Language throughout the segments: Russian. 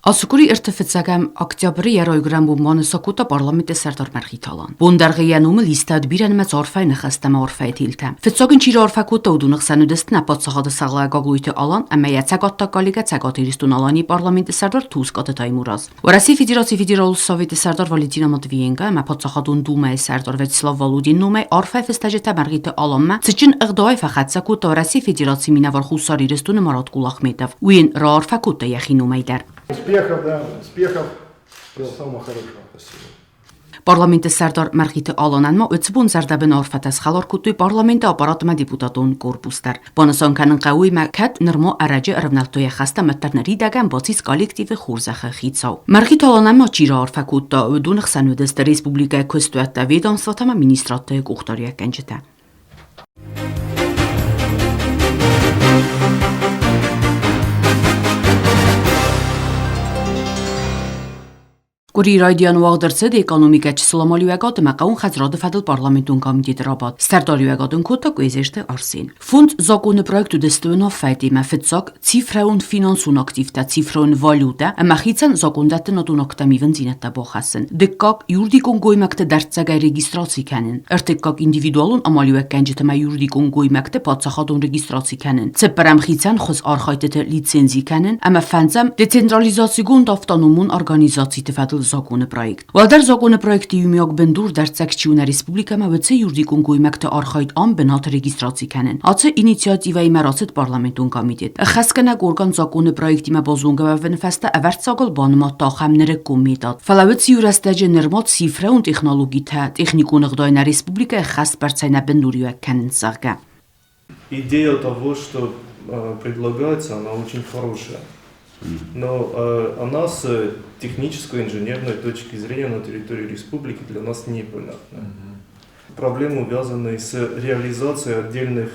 Ասուկուրի իրտվեցակամ ակտյաբրի երոյգրամ բումանը սոկուտա պարլամենտը Սերդար Մերխիտալան։ Բունդարգյանումը լիստად բիրան մեծ օրֆայ նխաստամա օրֆայ թիլտա։ Ֆեցոգին չիր օրֆակուտը ուդունխսանու դստնա պատսաղադը սաղլագագույթը ալան ամեյա ցակոտտակալիգա ցակոտիրիստուն ալանի պարլամենտը Սերդար թուս կոտտայ մուրազ։ Որասի Ֆեդերացի Ֆեդերալ Սովետի Սերդար Վալենտինա Մատվիենկա մա պատսաղադուն դումա Սերդար Վեցլավ Վալուդին նոմե օրֆայ ֆեստաժետա Մերխիտը ալամա ցիչին ըղդոյ ֆախացակուտը Որասի Ֆեդերացի մինավար խուսարիրստունը Մարատ Կուլախմետով։ Ուին ռարֆակուտը яхинумайдар. Успехов, да, успехов. Всего самого хорошего. Спасибо. Պարլամենտը Սերդար Մերխիտը ալանանմա өцбուն Սերդաբեն օրֆատաս խալորկուտի պարլամենտը ապարատմա դիպուտատուն կորպուստար։ Բոնոսոնքանն կաուի մակատ նրմո արաջը ռվնալտոյ խաստա մտտարների դագան բոցից կոլեկտիվի խուրզախը խիցավ։ Մերխիտը ալանանմա ճիրա օրֆակուտը դունխսանուդս ռեսպուբլիկայի քոստուատա ведомствотама министратը կուխտորիա կենջտա։ Կուրի ռադիան ուաղդրցեդ էկոնոմիկա չսլամալյուակատը մակաուն խազրադը ֆադլ պարլամենտուն կամիտետ ռաբատ ստարտարյուակատուն կոտա կույզեշտը արսին Ֆունդ զակոնը պրոյեկտու դստույնով ֆայտի մաֆեցակ ցիֆրաուն ֆինանսուն ակտիվտա ցիֆրոն վալյուտա մախիցան զակոնդատը նոտուն օկտամի վնձինատա բոխասն դեկակ յուրդիկոն գոյմակտը դարձագայ ռեգիստրացի կանեն արտեկակ ինդիվիդուալուն ամալյուակ կանջտը մա յուրդիկոն գոյմակտը պատսախադուն ռեգիստրացի կանեն ցպրամխիցան խոզ արխայտը լիցենզի կանեն ամա ֆանձամ դեցենտրալիզացիոն տավտանումուն օրգանիզացի տվադլ Законы проект. Валдар законы проекты юмиок бендур дарцакчиуна республикама вце юрдикун гуймакта архайт ам бенат регистрации канен. Аце инициативай марасет парламентун комитет. Хасканак орган законы проекти ма бозунга венфеста авертсагал банма тахамнере комитет. Фалавец юрастаje нермат цифра und технологии та техникун гдайна республика хас парцайна бендурюак канен сага. Идея того, что предлагается, она очень хорошая. Но она с технической, инженерной точки зрения на территории республики для нас непонятна. Проблемы, связанные с реализацией отдельных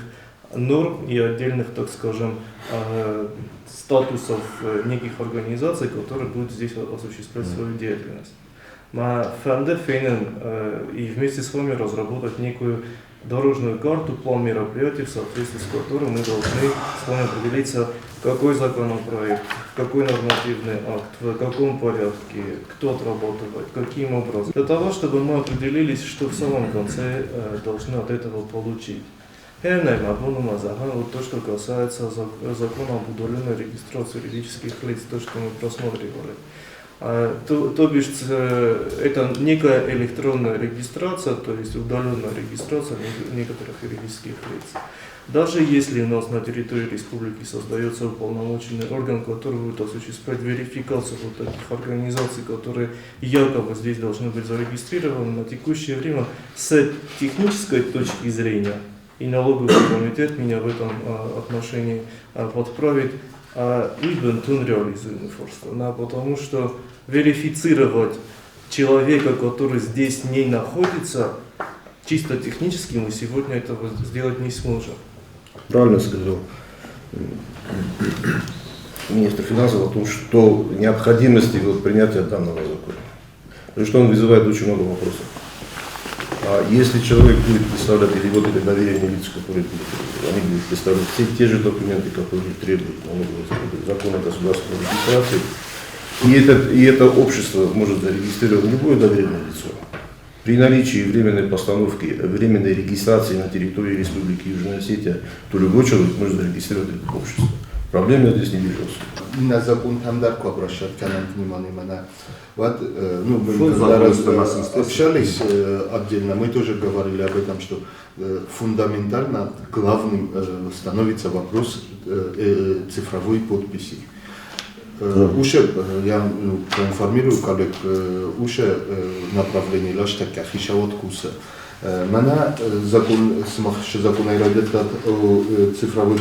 норм и отдельных, так скажем, статусов неких организаций, которые будут здесь осуществлять свою деятельность. Мы и вместе с вами разработать некую дорожную карту, план мероприятий, в соответствии с которым мы должны с вами определиться, какой законопроект, какой нормативный акт, в каком порядке, кто отрабатывает, каким образом. Для того, чтобы мы определились, что в самом конце должны от этого получить. Вот то, что касается закона об удаленной регистрации юридических лиц, то, что мы просматривали. То бишь, это некая электронная регистрация, то есть удаленная регистрация некоторых юридических лиц. Даже если у нас на территории республики создается уполномоченный орган, который будет осуществлять верификацию вот таких организаций, которые якобы здесь должны быть зарегистрированы, на текущее время с технической точки зрения, и налоговый комитет меня в этом отношении подправит, и бентун реализуемый форс. Потому что верифицировать человека, который здесь не находится, чисто технически мы сегодня этого сделать не сможем. Правильно сказал министр финансов о том, что необходимости принятия данного закона. Потому что он вызывает очень много вопросов. А если человек будет представлять, или вот это доверенные лица, которые они будут представлять все те же документы, которые требуют закон о государственной регистрации, и это общество может зарегистрировать любое доверенное лицо. При наличии временной постановки, временной регистрации на территории Республики Южная Осетия, то любой человек может зарегистрировать это общество. Проблем я здесь не вижу. На закон там дарку обращать канал внимание на вот, общались отдельно, мы тоже говорили об этом, что фундаментально главным становится вопрос цифровой подписи. Уже, я проинформирую коллег, уже направление лаштака хишавот куса. Мана закон законодательства цифровой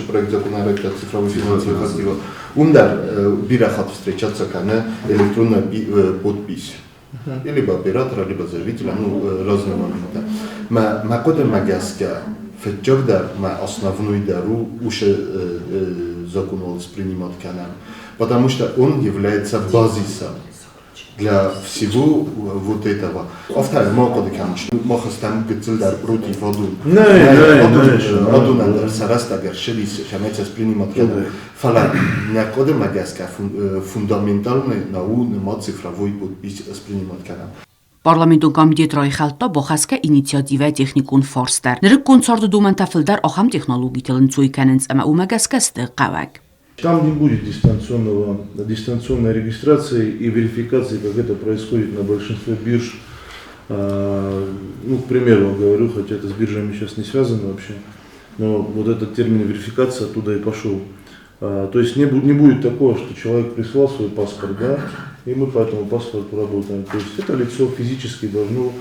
проект законодательства цифровой финансовых активов. Ундар бирахат встречаться кана электронная подпись. Либо оператора, либо заявителя, разные моменты. Ма кода магаска фетчогда ма основной дару уже закон воспринимать канал, потому что он является базисом. для всего вот этого. Автор могут конечно, могут там гцелдар против воду. Воду надо сарастагер шелис, шамеца сплинимат. Фала неакоды магиаска фундаментальный наука цифровой подпись сплинимат канал. Parlamentul Կամիտետրոյի խալտա բոխասկա ինիցիատիվա տեխնիկուն ֆորստար։ Նրիկ կոնցորդը դումենտա ֆիլդար ոխամ տեխնոլոգի տելնցույքանենց əmə ումագասկաստը qavak։ Там не будет дистанционной регистрации и верификации, как это происходит на большинстве бирж. Ну, к примеру, говорю, хотя это с биржами сейчас не связано вообще, но вот этот термин верификация оттуда и пошел. То есть не будет такого, что человек прислал свой паспорт, да, и мы по этому паспорту работаем. То есть это лицо физически должно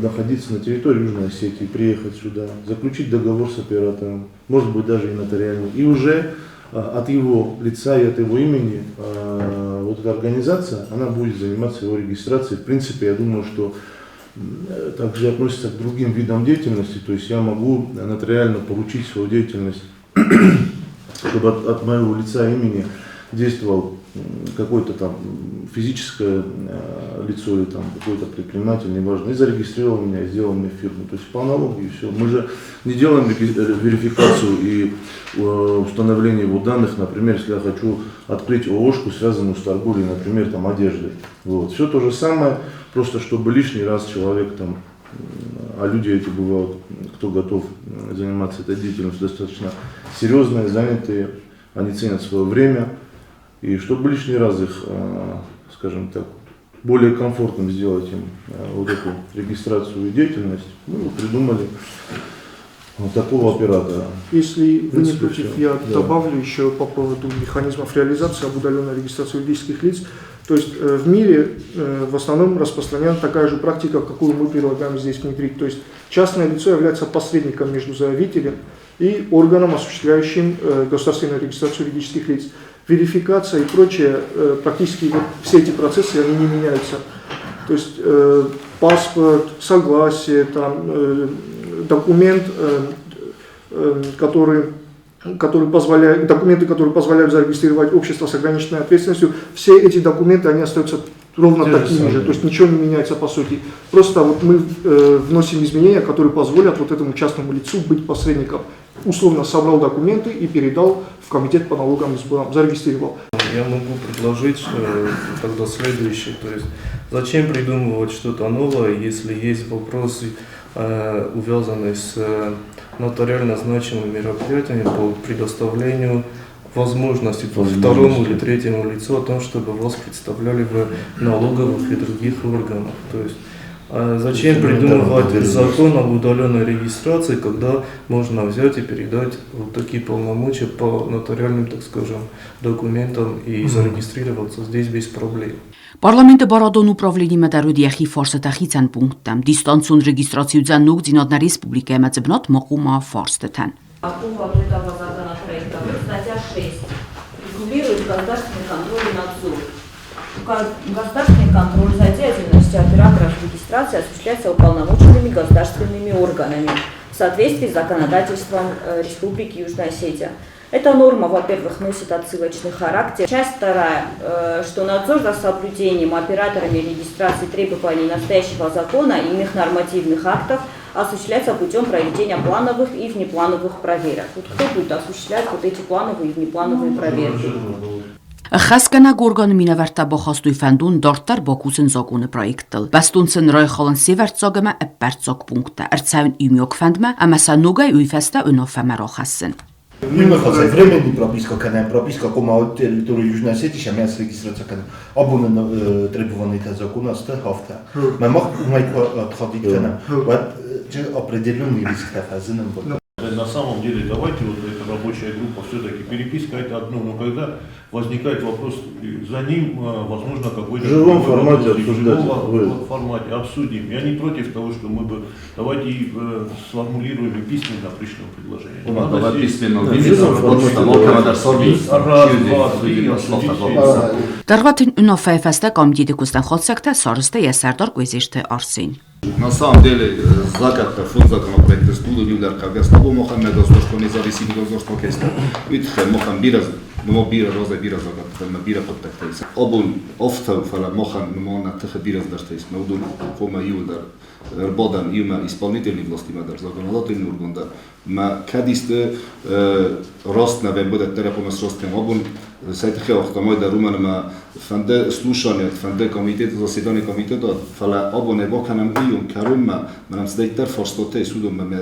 находиться на территории Южной Осетии, приехать сюда, заключить договор с оператором, может быть даже и нотариальный, и уже от его лица и от его имени вот эта организация, она будет заниматься его регистрацией. В принципе, я думаю, что также относится к другим видам деятельности, то есть я могу нотариально поручить свою деятельность, чтобы от моего лица и имени действовал какое-то там физическое лицо или там какой-то предприниматель, неважно, и зарегистрировал меня, и сделал мне фирму. То есть по аналогии все. Мы же не делаем верификацию и установление его данных, например, если я хочу открыть ООшку, связанную с торговлей, например, там одеждой. Вот. Все то же самое, просто чтобы лишний раз человек там, а люди эти бывают, кто готов заниматься этой деятельностью, достаточно серьезные, занятые, они ценят свое время. И чтобы лишний раз их, скажем так, более комфортным сделать им вот эту регистрацию и деятельность, мы придумали вот такого оператора. Если вы не против, я добавлю еще по поводу механизмов реализации об удаленной регистрации юридических лиц. То есть в мире в основном распространена такая же практика, какую мы предлагаем здесь внедрить. То есть частное лицо является посредником между заявителем и органом, осуществляющим государственную регистрацию юридических лиц. Верификация и прочее, практически вот все эти процессы, они не меняются. То есть паспорт, согласие, там, документ, документы, которые позволяют зарегистрировать общество с ограниченной ответственностью, все эти документы, они остаются ровно такими же, то есть ничего не меняется по сути. Просто вот мы вносим изменения, которые позволят вот этому частному лицу быть посредником. Условно собрал документы и передал в комитет по налогам и сборам, зарегистрировал. Я могу предложить тогда следующее, то есть зачем придумывать что-то новое, если есть вопросы, увязанные с нотариально значимыми мероприятиями по предоставлению возможности второму или третьему лицу о том, чтобы вас представляли в налоговых и других органах. То есть зачем придумывать закон об удаленной регистрации, когда можно взять и передать вот такие полномочия по нотариальным, так скажем, документам и зарегистрироваться здесь без проблем. Parlamentă Baradon upravlení medarudiyəxi farsətəxi punktəm. Distansun registrasiyadan նուկ Դինոդնա Республика Эмацебнот Мокума Форстетен. По поводу этого законопроекта, статья 6 регулирует государственный контроль и надзор. Государственный контроль за деятельностью операторов регистрации осуществляется уполномоченными государственными органами в соответствии с законодательством Республики Южная Осетия. Эта норма, во-первых, носит отсылочный характер. Часть вторая, что надзор за соблюдением операторами регистрации требований настоящего закона и иных нормативных актов осуществляется путем проведения плановых и внеплановых проверок. Вот кто будет осуществлять вот эти плановые и внеплановые проверки? Խասկանա գորգանը մինավարտա բոխաստույ ֆանդուն դորտար բոկուսն զոգունը պրոյեկտել։ Բաստունցն ռոյ խոլն սիվերտ զոգմա էպպերցոկ պունկտա։ Արցավն իմյոկ ֆանդմա ամասա նուգայ ուйфеста ունոֆամարոխասն։ Именно временный прописка, прописка кома территории Южной Осетии, сейчас регистрация абонент требований та закона с хафта. Мы можем отходить к нам. Вот определенный риск тафазином. На самом деле, давайте вот эта рабочая группа, все-таки переписка это одно, но когда возникает вопрос, за ним, возможно, какой-то... В живом формате обсуждать. В живом формате обсудим. Я не против того, что мы бы... Давайте сформулируем и письменно пришлем предложение. Давай письменно Դարվաթին ունոֆայ ֆեստա կոմիտետի կուստան խոցակտա սարստը եսարդար գույզիշտը արսին։ На самом деле, загадка фонд законопроекта студии Юлиар Кавгастабу Мохаммед Оздошко независимый Оздошко Кеста. Витхе Мохан Бираз, но Бира Роза Бира загадка, на Бира Коттектейс. Обун офтал фала Мохан Мона Тхе Бираз Дартейс. Наудун Фома Юлдар. Рбодан има исполнительной власти мадар законодательный орган да. Ма кадисте рост на вебуде терапонас ростем обун сайтхе охтамой да руман ма фанде слушание фанде комитет заседание комитета фала обун эвоканам июн карумма манам сдейтер форстоте судом ме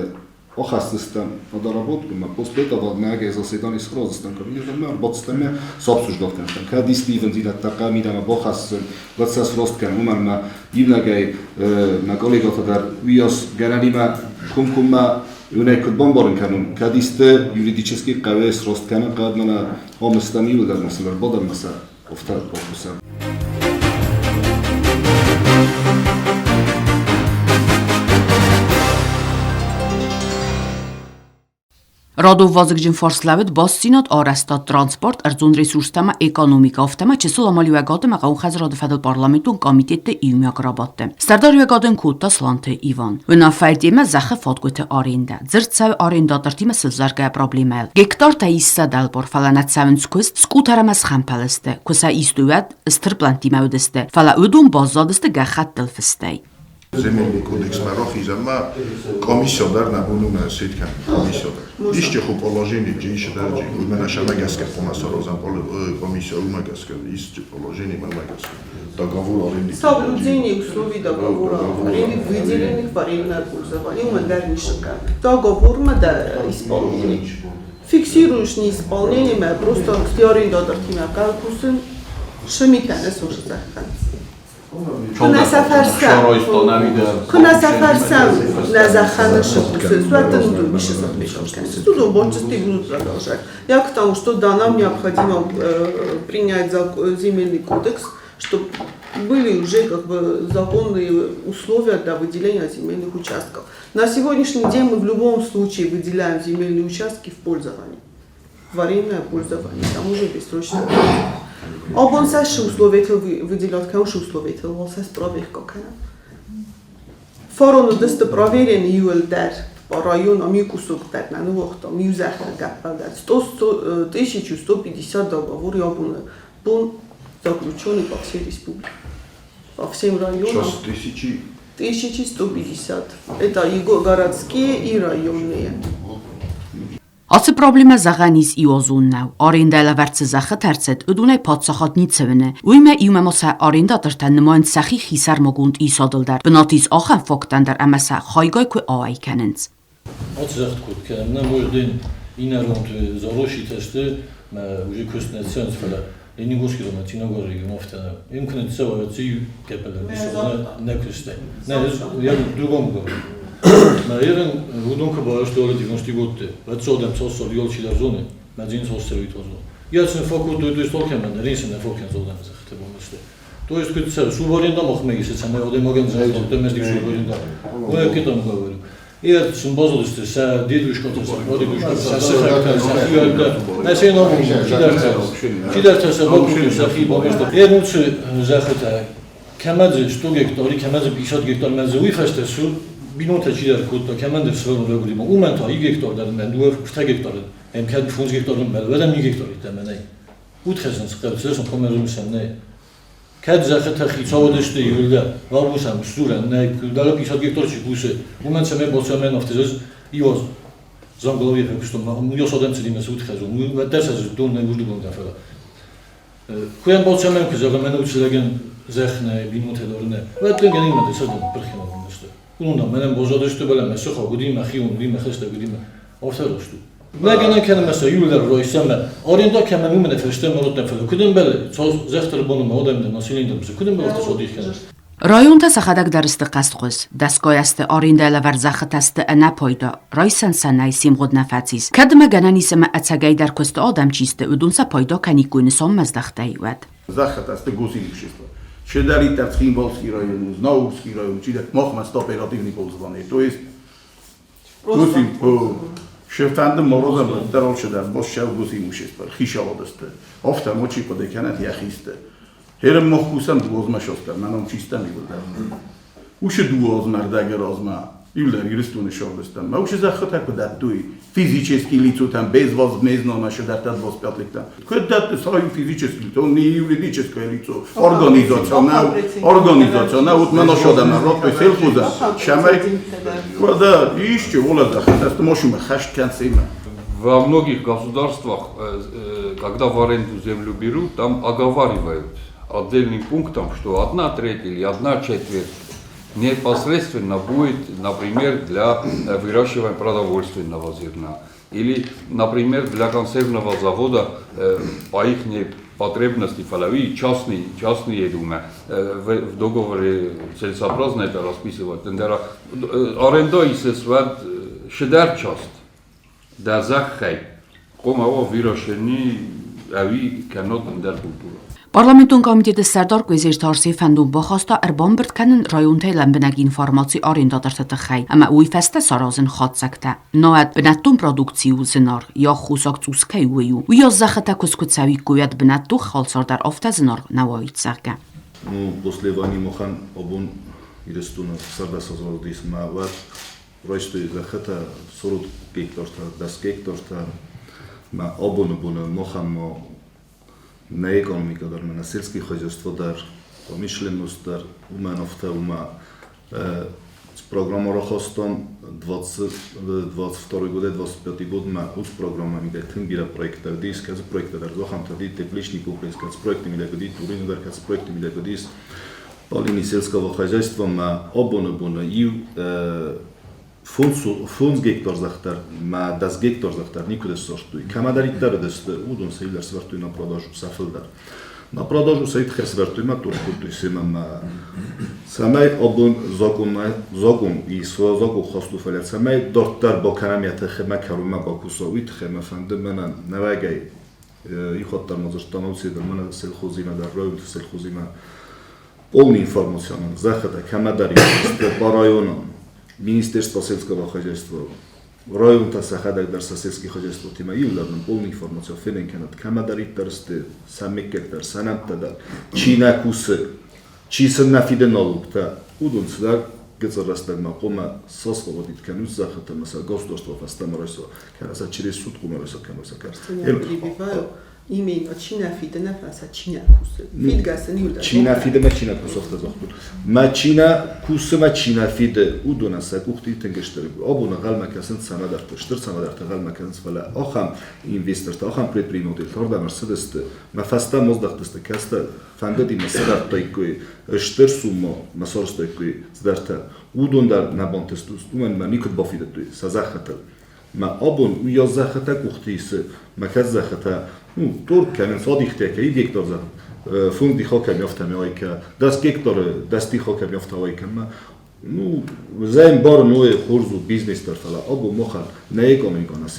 охастыстан на доработку ма после этого наге заседание с розыстан комитетом ма работстаме с обсуждовтен кадисте ивен дилат така мидама бохас вацас росткен уман ма ивнагай на коллегата дар виос генерима кумкума юнайкут бомборн канун кадисте юридически кавес росткана кадмана омстамил дар масалар бодан маса офтар фокуса. Radov vazıgcın forslavit bassinat arrestat transport erzun resurstama ekonomika oftama çesul amali vegatı maqaun xazradı fedel parlamentun komitette iyumi akrabattı. Serdar vegatın kutta slantı Ivan. Vına ferdime zaxı fatgöte arenda. Zırt sav arenda dırtime sılzargaya problemel. Gektar tayissa dalbor falanat savın skust skuteramaz xampaliste. Kusa istuvet strplantime ödeste. Fala ödun bazzadiste gaxat delfistey. Земельный кодекс Марохизама комиссионер на бунуна ситкан комиссионер. Ишче ху положение джиш дарджи. Умена шамагаска помасорозан комиссия умагаска. Ишче положение мамагаска. Договор аренды. Соблюдение условий договора аренды выделенных в арендное пользование умагарнишка. Договор да исполнение. Фиксируешь неисполнение, просто ты арендатор тебя калкусен шамитане сушзахтан. Кунасафарсам назаханы шипусы, суатан думиши запрещен. Студо бончасти будут продолжать. Я к тому, что да, нам необходимо принять земельный кодекс, чтобы были уже как бы законные условия для выделения земельных участков. На сегодняшний день мы в любом случае выделяем земельные участки в пользование, в арендное пользование, там уже бессрочно. Обон саше условието выделят кауше условието, волсас проверка кана. Форону дъста проверен юлдер по району микусуктер на новохто мюзахна гападат 1150 договори обон бун заключены по всей республике, по всем районам. 1150. Это и городские, и районные. Ասը պրոբլեմը զաղանիս իոզունն է, արինդայլը վերցը զախը թերցետ, ուդուն է պատսախատնի ծվն է, ույմ է իում է մոսա արինդատրտան նմոյն սախի խիսար մոգունդ իսոդլդար, բնատիս ախան ֆոկտանդար ամասա խայգայ կու ավայ կենենց։ Ացը զաղտ կուտ կենեմ, նեմ ոյրդին ինարոնդ զարոշի թեստը, ուժի կուստնեցյոնց վրա, Leni goski doma tinogor region oftana. Imkünü tsevaci kepeler. Ne küste. Ne ya drugom govorim. Na jedan udonka baš doleti konstigutte. Već odem sosol yolçiler zone. Medzin sosserit ozo. Ja sam fakultet to stolken men rinsen ne folken zoldan zahte bomiste. To jest kuti se suvorenda mohmegi se ne odem ogen za domestik suvorenda. O je kitom govorim. Ja sam bozolište sa djeduškom sa rodiluškom sa sehakta sa hijalta. Ne se no kidarta sa bokutu sa hibomesto. Jednucu zahta kemadze 100 hektar, kemadze 50 hektar meze uifeste su binota kidar kutta kemadze svonu regulim. Umenta 2 hektardan men duer 3 hektardan. Hem kad 5 hektardan men vedem 2 hektar itemene. Utkhesen skılsın komerum sen ne. Kad zahta xitsovdeshte yulda varbusam sturan ne dalap 50 hektar chibuse. Moment se me botsmen oftezes ios zangolovi fekustom. Mujos odem cedime utkhezum. Ve dersaz don ne vurdugom dafela. Kuyan botsmen kızagmen uçlegen zehne binota dorne. Ve tingen imade sadon prkhina işte. Bundan menen bozodeshte bela mesaxa gudim axiun dim khasta gudim. Oftaroshtu. Nagana kana mesela yullar roysama orenda kana mumene feshtem rodden fela. Kudem bela zehter bonuma odemde nasilinde mesela. Kudem bela tasodih kana. Rayonda saxadak darıstı qastqoz, daskoyastı arindayla varzaxtastı ana poyda, raysan sanay simgod nafatsiz. Kadma gananisema atsagay dar kost adam çiste, udunsa poyda kanikuni som mazdaxtayvat. Zaxtastı gusilišestvo. Šedali Tartskimbolski rajon, Znaurski rajon, čide mohmast operativni pozvane. To jest gusim po šeftandım morozam darol šedar, bos šav gusimušestvo, xişavodastı. Ofta moči podekanat yaxiste. Herem mohkusam gozmaşostar, manom čista mi budar. وش دوز مرداگر آزما ایولر گرستون شغلستان ما وش زخته کدت دوی فیزیچسکی لیتو تام bez возможно наше дата 25 лета. Куда свою физически, то не юридическое лицо, организационное, вот мы нашли народ, то есть селхоза, шамай, куда еще воля захотят, это можем хашт концема. Во многих государствах, когда в аренду землю берут, там оговаривают отдельным пунктом, что 1/3 или 1/4 непосредственно будет, например, для выращивания продовольственного зерна. Или, например, для консервного завода по их потребности фалави частные думы. В договоре целесообразно это расписывать. Аренда и сесват шедар част. Да захай. Комао выращенный ави канот дар культура. Parlamentun komiteti Serdar Quezeshti Arsi fəndun baxasta Erban Birtkənin rayonta ilə binəg informasi arendadar təxəy, əmə uy fəstə sarazın xatsəkdə. Noət binəttun produksiyu zinar, ya xusaq cüskəy uyu, uya zəxətə küskütsəvi qoyad binəttu xalsardar afta zinar nəvayit sərgə. После войны мохан обун ирестуна сарда созордис мават ройсто зәхətə 40 гектарта, 10 гектарта ма обун мохан на экономика дар на сельское хозяйство дар промышленность дар умановта ума программа рахостон 22 года 25 год ма уз программа ми дэтин бира проекта дис каз проекта дар зохам тади тепличный комплекс каз проекты ми дэгди туризм дар каз проекты ми дэгдис полини сельского хозяйства ма обона ю фунс гектар захтар ма 10 гектар захтар никуда сортуй камадариттар дэст удун сейлер свартуй на продажу сафылдар на продажу сейт хесвартуй ма туркутуй сема самай обун закон и со закон хосту фалят самай доктор бокарамията хема карума бакусовит хема фанды мана навагай и хоттар мазаштановси да мана селхозима да роют селхозима полная информация захата камадари по районам Министерство сельского хозяйства, районта сахадак дар сельское хозяйство тема юлардан полная информация фененканат камадариттарсты самеккектар санамтадар чинакусы чисен нафиде налогта удунсдар гецарастаг мақома сосховодит канус захата маса государство фастамаросо караса через суд кумаросо камоса карс именно чинафидена фаса чинакусы фидгасен юлда чинафиде чинакус офтазохтур ма чинакус ма чинафиде удуна сакухти тенгештер обуна галмакасен самадарт штыр самадарт галмакасен фала охам инвестор охам предприниматель торда мерседес ма фаста моздахтыст каста фандеди масадар тайкой штыр сумо масорс тайкой здарта удундар набонтестус умен ма никот бофидетуй сазахатал ма обун уя захата кухтисы ма казахата тур камен садихтека и гектар за фунд ди хока мёфта мёйка 10 гектар 10 хока мёфта ойка ма заим бар ноe хурзу бизнес тарфала обу мохан на экономика на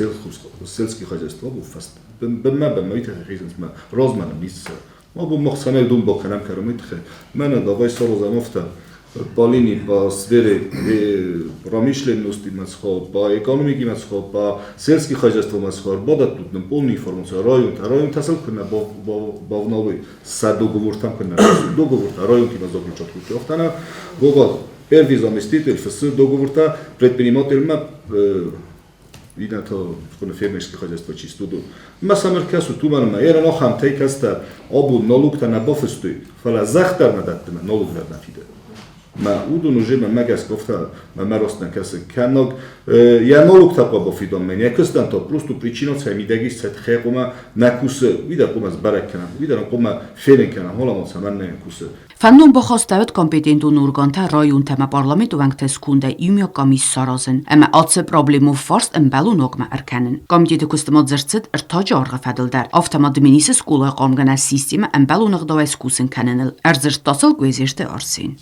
сельское хозяйство обу фаст бема мойта хизма розман мис обу мохсана дум боканам карамитхе мана давай сороза мофта по линии по сфере промышленности масхо, по экономике масхо, по сельскому хозяйству масхо, будут тут нам полную информацию. Район тасал кна бавновый с договор там кна договор район тима заключат кучу. Офтана гого первый заместитель с договор-то предприниматель ма видно то в фермерское хозяйство чисто. Ма самеркасу туман ма ерано хам тейкаста обу налог-то на бофестуй. Фала захтар надатна налог на фиде. ما اودون وجه من مگس گفته من راستن کسی کنگ یا نولوک تا با فیدون من یا کستن تا پروستو پریچینات سمیدگی ست خیقوما نکوسه ویدا قوم از برک کنم ویدا قوم فیلن کنم حالا ما سمن نکوسه Fəndun baxastavət kompetentun orqanta rayon təmə parlamentu vəngtəs kunda ümya komis sarazın, əmə atsı problemu farst əmbəlu noqma ərkənin. Komiteti kustamad zərtsid ərtac arğı fədildər. Avtamad minisi skula qamgənə sistemi əmbəlu nəqdavə skusin kənənil. Ərzir tasıl Quezeshti Arsin.